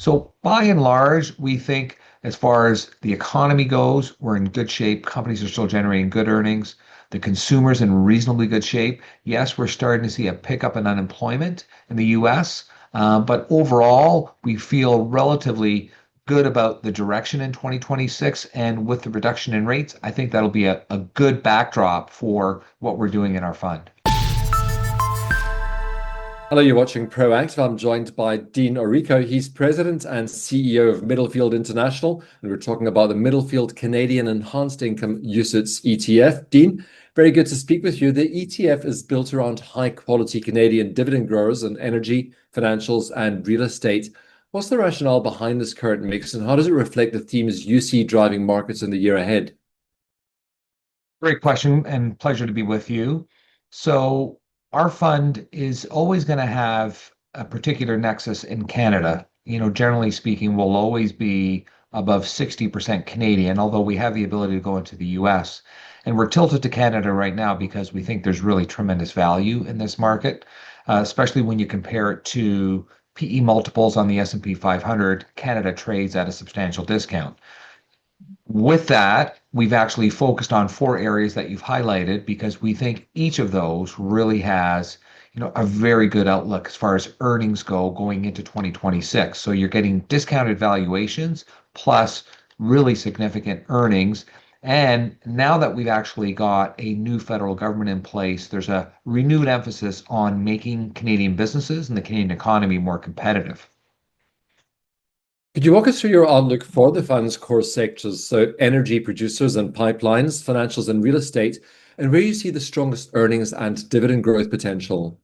So by and large, we think as far as the economy goes, we're in good shape. Companies are still generating good earnings. The consumer's in reasonably good shape. Yes, we're starting to see a pickup in unemployment in the US, but overall, we feel relatively good about the direction in 2026. And with the reduction in rates, I think that'll be a good backdrop for what we're doing in our fund. Hello, you're watching Proactive. I'm joined by Dean Orrico. He's president and CEO of Middlefield International, and we're talking about the Middlefield Canadian Enhanced Income UCITS ETF. Dean, very good to speak with you. The ETF is built around high quality Canadian dividend growers in energy, financials, and real estate. What's the rationale behind this current mix, and how does it reflect the themes you see driving markets in the year ahead? Great question and pleasure to be with you. So, our fund is always going to have a particular nexus in Canada. Generally speaking, we'll always be above 60% Canadian, although we have the ability to go into the US. And we're tilted to Canada right now because we think there's really tremendous value in this market, especially when you compare it to PE multiples on the S&P 500. Canada trades at a substantial discount. With that, we've actually focused on four areas that you've highlighted because we think each of those really has, a very good outlook as far as earnings go going into 2026. So you're getting discounted valuations plus really significant earnings. And now that we've actually got a new federal government in place, there's a renewed emphasis on making Canadian businesses and the Canadian economy more competitive. Could you walk us through your outlook for the fund's core sectors, so energy producers and pipelines, financials and real estate, and where you see the strongest earnings and dividend growth potential?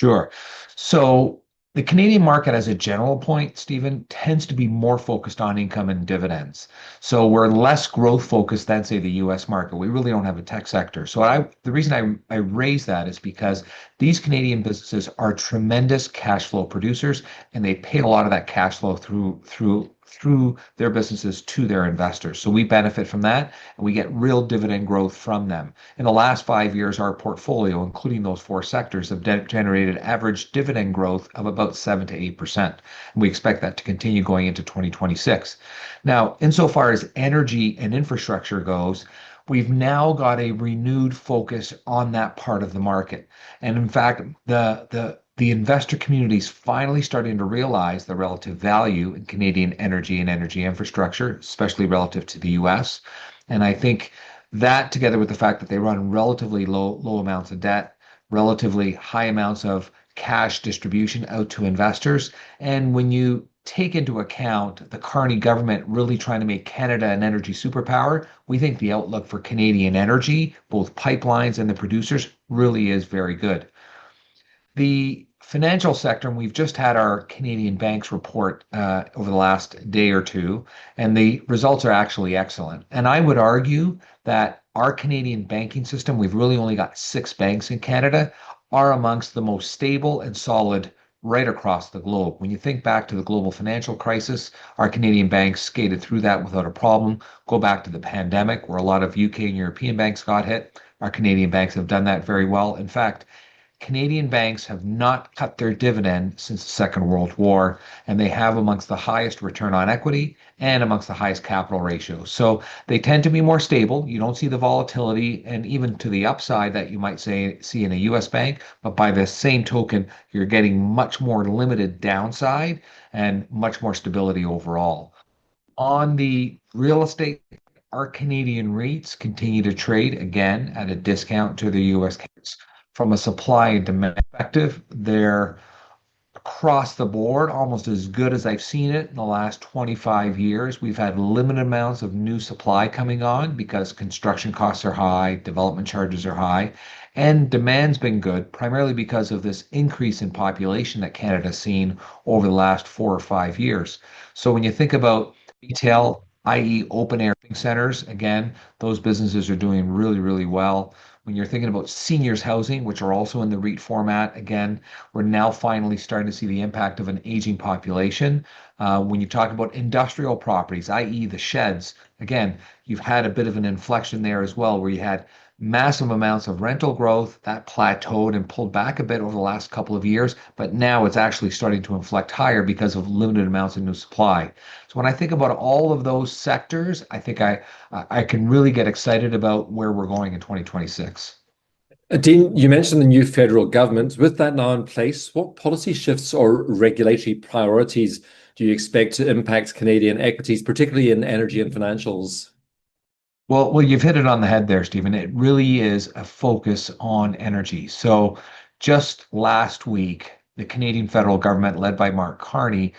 Sure. So the Canadian market, as a general point, Stephen, tends to be more focused on income and dividends. So we're less growth focused than, say, the US market. We really don't have a tech sector. So the reason I raise that is because these Canadian businesses are tremendous cash flow producers, and they pay a lot of that cash flow through their businesses to their investors. So we benefit from that, and we get real dividend growth from them. In the last 5 years, our portfolio, including those four sectors, have generated average dividend growth of about 7 to 8%. And we expect that to continue going into 2026. Now, insofar as energy and infrastructure goes, we've now got a renewed focus on that part of the market. And in fact, the investor community is finally starting to realize the relative value in Canadian energy and energy infrastructure, especially relative to the US. And I think that, together with the fact that they run relatively low amounts of debt, relatively high amounts of cash distribution out to investors, and when you take into account the Carney government really trying to make Canada an energy superpower, we think the outlook for Canadian energy, both pipelines and the producers, really is very good. The financial sector, and we've just had our Canadian banks report over the last day or two, and the results are actually excellent. And I would argue that our Canadian banking system, we've really only got six banks in Canada, are amongst the most stable and solid right across the globe. When you think back to the global financial crisis, our Canadian banks skated through that without a problem. Go back to the pandemic, where a lot of UK and European banks got hit. Our Canadian banks have done that very well. In fact, Canadian banks have not cut their dividend since the Second World War, and they have amongst the highest return on equity and amongst the highest capital ratios. So they tend to be more stable. You don't see the volatility and even to the upside that you might see in a US bank, but by the same token, you're getting much more limited downside and much more stability overall. On the real estate, our Canadian REITs continue to trade again at a discount to the US case. From a supply and demand perspective, they're across the board almost as good as I've seen it in the last 25 years. We've had limited amounts of new supply coming on because construction costs are high, development charges are high, and demand's been good, primarily because of this increase in population that Canada's seen over the last 4 or 5 years. So when you think about retail, i.e., open air centers, again, those businesses are doing really, really well. When you're thinking about seniors housing, which are also in the REIT format, again, we're now finally starting to see the impact of an aging population. When you talk about industrial properties, i.e., the sheds, again, you've had a bit of an inflection there as well, where you had massive amounts of rental growth that plateaued and pulled back a bit over the last couple of years, but now it's actually starting to inflect higher because of limited amounts of new supply. So when I think about all of those sectors, I think I can really get excited about where we're going in 2026. Dean, you mentioned the new federal government. With that now in place, what policy shifts or regulatory priorities do you expect to impact Canadian equities, particularly in energy and financials? Well, you've hit it on the head there, Stephen. It really is a focus on energy. So just last week, the Canadian federal government, led by Mark Carney,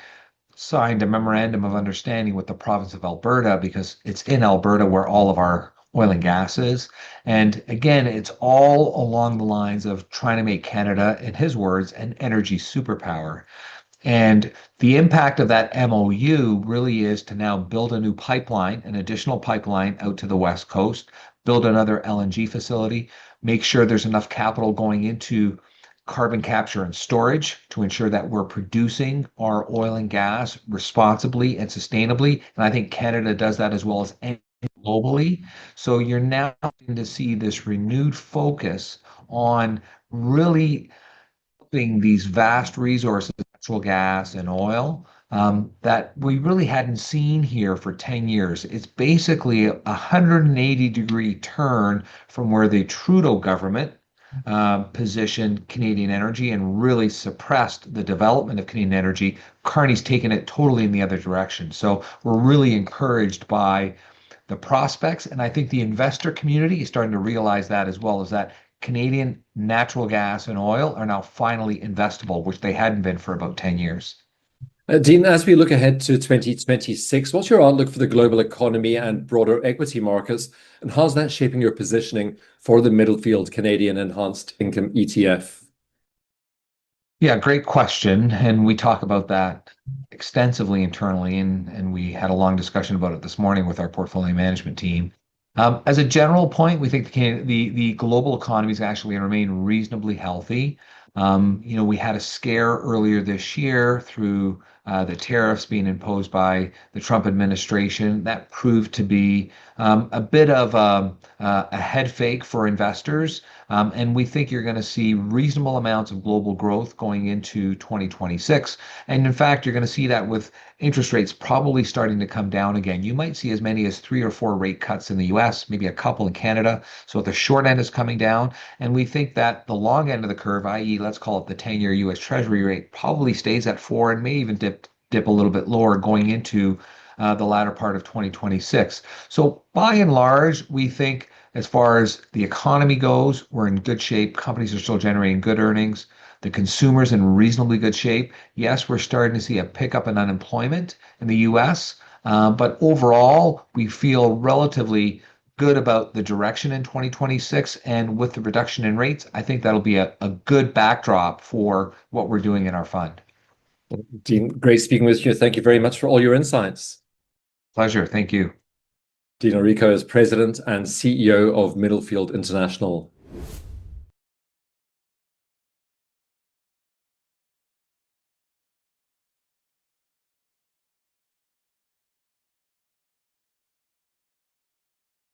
signed a memorandum of understanding with the province of Alberta because it's in Alberta where all of our oil and gas is. And again, it's all along the lines of trying to make Canada, in his words, an energy superpower. And the impact of that MOU really is to now build a new pipeline, an additional pipeline out to the West Coast, build another LNG facility, make sure there's enough capital going into carbon capture and storage to ensure that we're producing our oil and gas responsibly and sustainably. And I think Canada does that as well as any globally. So you're now going to see this renewed focus on really these vast resources, natural gas and oil, that we really hadn't seen here for 10 years. It's basically a 180-degree turn from where the Trudeau government positioned Canadian energy and really suppressed the development of Canadian energy. Carney's taken it totally in the other direction. So we're really encouraged by the prospects. And I think the investor community is starting to realize that as well, as that Canadian natural gas and oil are now finally investable, which they hadn't been for about 10 years. Dean, as we look ahead to 2026, what's your outlook for the global economy and broader equity markets? And how's that shaping your positioning for the Middlefield Canadian Enhanced Income ETF? Yeah, great question. And we talk about that extensively internally, and we had a long discussion about it this morning with our portfolio management team. As a general point, we think the global economy is actually going to remain reasonably healthy. We had a scare earlier this year through the tariffs being imposed by the Trump administration. That proved to be a bit of a head fake for investors. And we think you're going to see reasonable amounts of global growth going into 2026. And in fact, you're going to see that with interest rates probably starting to come down again. You might see as many as 3 or 4 rate cuts in the US, maybe a couple in Canada. So the short end is coming down. And we think that the long end of the curve, i.e., let's call it the 10-year US Treasury rate, probably stays at 4 and may even dip a little bit lower going into the latter part of 2026. So by and large, we think as far as the economy goes, we're in good shape. Companies are still generating good earnings. The consumer's in reasonably good shape. Yes, we're starting to see a pickup in unemployment in the US, but overall, we feel relatively good about the direction in 2026. And with the reduction in rates, I think that'll be a good backdrop for what we're doing in our fund. Dean, great speaking with you. Thank you very much for all your insights. Pleasure. Thank you. Dean Orrico is President and CEO of Middlefield International.